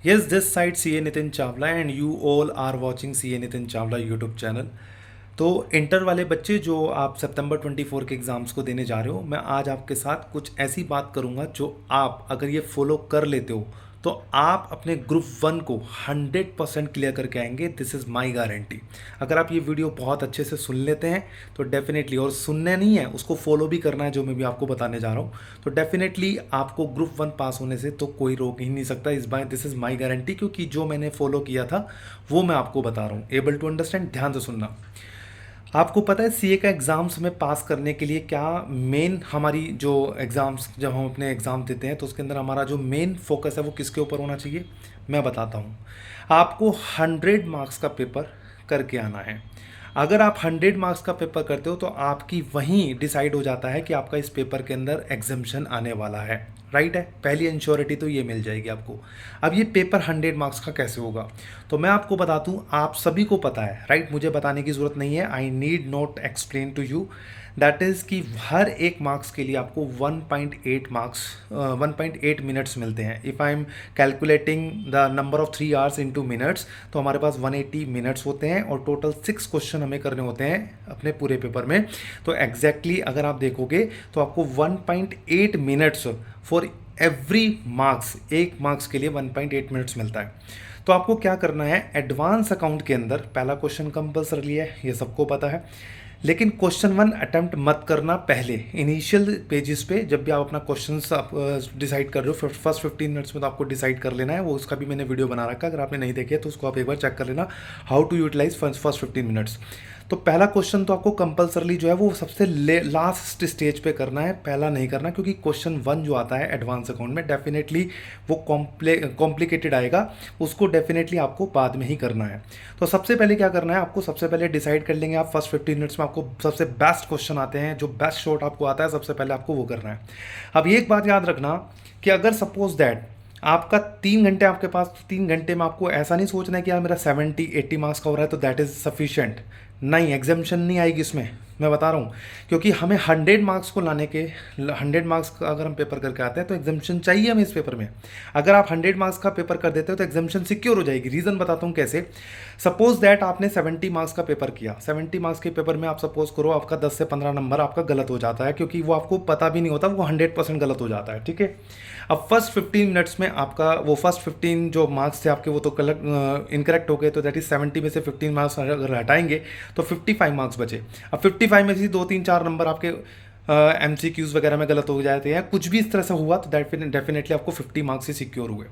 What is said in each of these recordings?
Yes, this side CA Nitin Chawla and you all are watching CA Nitin Chawla YouTube channel. तो inter वाले बच्चे जो आप सितंबर 24 के एग्ज़ाम्स को देने जा रहे हो, मैं आज आपके साथ कुछ ऐसी बात करूंगा जो आप अगर ये फॉलो कर लेते हो तो आप अपने ग्रुप वन को 100% क्लियर करके आएंगे। This is my guarantee. अगर आप ये वीडियो बहुत अच्छे से सुन लेते हैं तो डेफिनेटली, और सुनना नहीं है उसको फॉलो भी करना है जो मैं भी आपको बताने जा रहा हूँ, तो डेफिनेटली आपको ग्रुप वन पास होने से तो कोई रोक ही नहीं सकता। इस बार दिस इज़ माई गारंटी, क्योंकि जो मैंने फॉलो किया था वो मैं आपको बता रहा हूँ। एबल टू अंडरस्टैंड, ध्यान से सुनना। आपको पता है सीए का एग्ज़ाम्स में पास करने के लिए क्या मेन हमारी जो एग्ज़ाम्स, जब हम अपने एग्ज़ाम देते हैं तो उसके अंदर हमारा जो मेन फोकस है वो किसके ऊपर होना चाहिए, मैं बताता हूँ। आपको 100 मार्क्स का पेपर करके आना है। अगर आप 100 मार्क्स का पेपर करते हो तो आपकी वहीं डिसाइड हो जाता है कि आपका इस पेपर के अंदर एग्जाम्शन आने वाला है। राइट है, पहली इंश्योरिटी तो ये मिल जाएगी आपको। अब ये पेपर 100 मार्क्स का कैसे होगा, तो मैं आपको बता दूं, आप सभी को पता है। राइट, मुझे बताने की ज़रूरत नहीं है। I need not explain to you that is कि हर एक मार्क्स के लिए आपको 1.8 मिनट्स मिलते हैं। If I am calculating the number of 3 hours into minutes, तो हमारे पास 180 मिनट्स होते हैं और टोटल 6 क्वेश्चन हमें करने होते हैं अपने पूरे पेपर में। तो एग्जैक्टली अगर आप देखोगे तो आपको 1.8 मिनट्स फॉर एवरी मार्क्स, एक मार्क्स के लिए 1.8 मिनट्स मिलता है। तो आपको क्या करना है, एडवांस अकाउंट के अंदर पहला क्वेश्चन कंपलसरी है, ये सबको पता है। लेकिन क्वेश्चन वन अटेम्प्ट मत करना पहले इनिशियल पेजेस पे। जब भी आप अपना क्वेश्चन डिसाइड कर रहे हो, फर्स्ट 15 मिनट्स में तो आपको डिसाइड कर लेना है। वो उसका भी मैंने वीडियो बना रखा है, अगर आपने नहीं देखे तो उसको आप एक बार चेक कर लेना, how to utilize first 15 minutes. तो पहला क्वेश्चन तो आपको कंपलसरली जो है वो सबसे लास्ट स्टेज पे करना है, पहला नहीं करना, क्योंकि क्वेश्चन वन जो आता है एडवांस अकाउंट में डेफिनेटली वो कॉम्प्लिकेटेड आएगा, उसको डेफिनेटली आपको बाद में ही करना है। तो सबसे पहले क्या करना है, आपको सबसे पहले डिसाइड कर लेंगे आप फर्स्ट 15 मिनट्स में आपको सबसे बेस्ट क्वेश्चन आते हैं, जो बेस्ट शॉट आपको आता है, सबसे पहले आपको वो करना है। अब ये एक बात याद रखना कि अगर सपोज दैट आपका 3 घंटे आपके पास, 3 घंटे में आपको ऐसा नहीं सोचना है कि यार मेरा 70-80 मार्क्स का हो रहा है तो दैट इज़ सफिशिएंट। नहीं, एग्जामिशन नहीं आएगी इसमें, मैं बता रहा हूँ। क्योंकि हमें 100 मार्क्स को लाने के, 100 मार्क्स का अगर हम पेपर करके आते हैं तो एग्जामिशन चाहिए हमें इस पेपर में। अगर आप 100 मार्क्स का पेपर कर देते हो तो एग्जामिशन सिक्योर हो जाएगी। रीज़न बताता हूँ कैसे। सपोज दैट आपने 70 मार्क्स का पेपर किया, 70 मार्क्स के पेपर में आप सपोज करो आपका 10 से 15 नंबर आपका गलत हो जाता है, क्योंकि वो आपको पता भी नहीं होता, वो 100% गलत हो जाता है। ठीक है, अब फर्स्ट 15 मिनट्स में आपका वो फर्स्ट 15 जो मार्क्स थे आपके वो तो इनकरेक्ट हो गए, तो दैट इज 70 में से 15 मार्क्स अगर हटाएंगे तो 55 मार्क्स बचे। अब 55 में से 2-3-4 नंबर आपके MCQs वगैरह में गलत हो जाते हैं, कुछ भी इस तरह से हुआ तो डेफिनेटली आपको 50 मार्क्स ही सिक्योर हुए।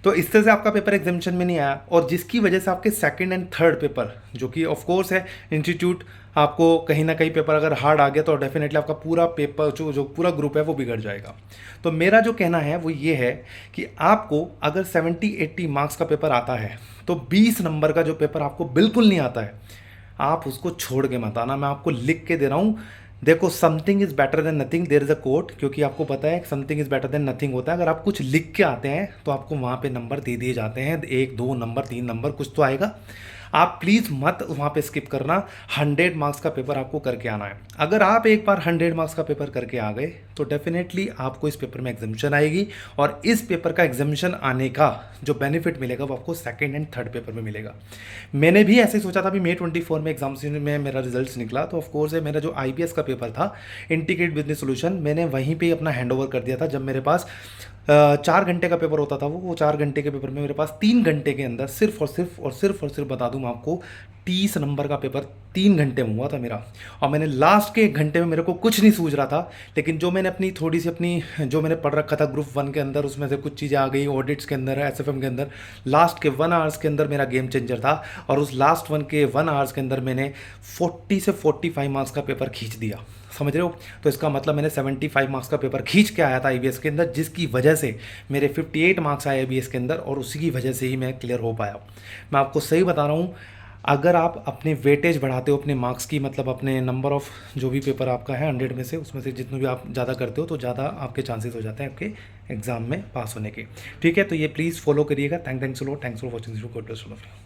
तो इस तरह से आपका पेपर एग्जामिशन में नहीं आया, और जिसकी वजह से आपके सेकंड एंड थर्ड पेपर, जो कि ऑफ कोर्स है इंस्टीट्यूट, आपको कहीं ना कहीं पेपर अगर हार्ड आ गया तो डेफिनेटली आपका पूरा पेपर जो पूरा ग्रुप है वो बिगड़ जाएगा। तो मेरा जो कहना है वो ये है कि आपको अगर 70-80 मार्क्स का पेपर आता है तो 20 नंबर का जो पेपर आपको बिल्कुल नहीं आता है, आप उसको छोड़ के मत आना। मैं आपको लिख के दे रहा हूँ, देखो, something is better than nothing, there is a quote, क्योंकि आपको पता है something is better than nothing होता है। अगर आप कुछ लिख के आते हैं तो आपको वहाँ पे नंबर दे दिए जाते हैं, 1-2 नंबर 3 नंबर कुछ तो आएगा। आप प्लीज़ मत वहाँ पे स्किप करना। 100 मार्क्स का पेपर आपको करके आना है। अगर आप एक बार 100 मार्क्स का पेपर करके आ गए तो डेफिनेटली आपको इस पेपर में एग्जामिशन आएगी, और इस पेपर का एग्जामिशन आने का जो बेनिफिट मिलेगा वो आपको सेकेंड एंड थर्ड पेपर में मिलेगा। मैंने भी ऐसे ही सोचा था। अभी May 24 में एग्जाम में मेरा रिजल्ट निकला तो ऑफकोर्स है, मेरा जो IBS का पेपर था, इंटीग्रेटेड बिजनेस सोल्यूशन, मैंने वहीं पे अपना हैंड ओवर कर दिया था। जब मेरे पास 4 घंटे का पेपर होता था, वो 4 घंटे के पेपर में मेरे पास 3 घंटे के अंदर सिर्फ बता दूं मैं आपको, 30 नंबर का पेपर 3 घंटे में हुआ था मेरा। और मैंने लास्ट के 1 घंटे में, मेरे को कुछ नहीं सूझ रहा था, लेकिन जो मैंने अपनी थोड़ी सी अपनी जो मैंने पढ़ रखा था ग्रुप वन के अंदर, उसमें से कुछ चीज़ें आ गई ऑडिट्स के अंदर, SFM के अंदर, लास्ट के 1 आवर्स के अंदर मेरा गेम चेंजर था। और उस लास्ट 1 आवर्स के अंदर मैंने 40 से 45 मार्क्स का पेपर खींच दिया, समझ रहे हो। तो इसका मतलब मैंने 75 मार्क्स का पेपर खींच के आया था IBS के अंदर, जिसकी वजह से मेरे 58 मार्क्स आए IBS के अंदर, और उसी की वजह से ही मैं क्लियर हो पाया। मैं आपको सही बता रहा हूँ, अगर आप अपने वेटेज बढ़ाते हो अपने मार्क्स की, मतलब अपने नंबर ऑफ जो भी पेपर आपका है 100 में से, उसमें से जितने भी आप ज़्यादा करते हो तो ज़्यादा आपके चांसेस हो जाते हैं आपके एग्जाम में पास होने के। ठीक है, तो ये प्लीज़ फॉलो करिएगा। Thanks for watching this video. God bless all of you.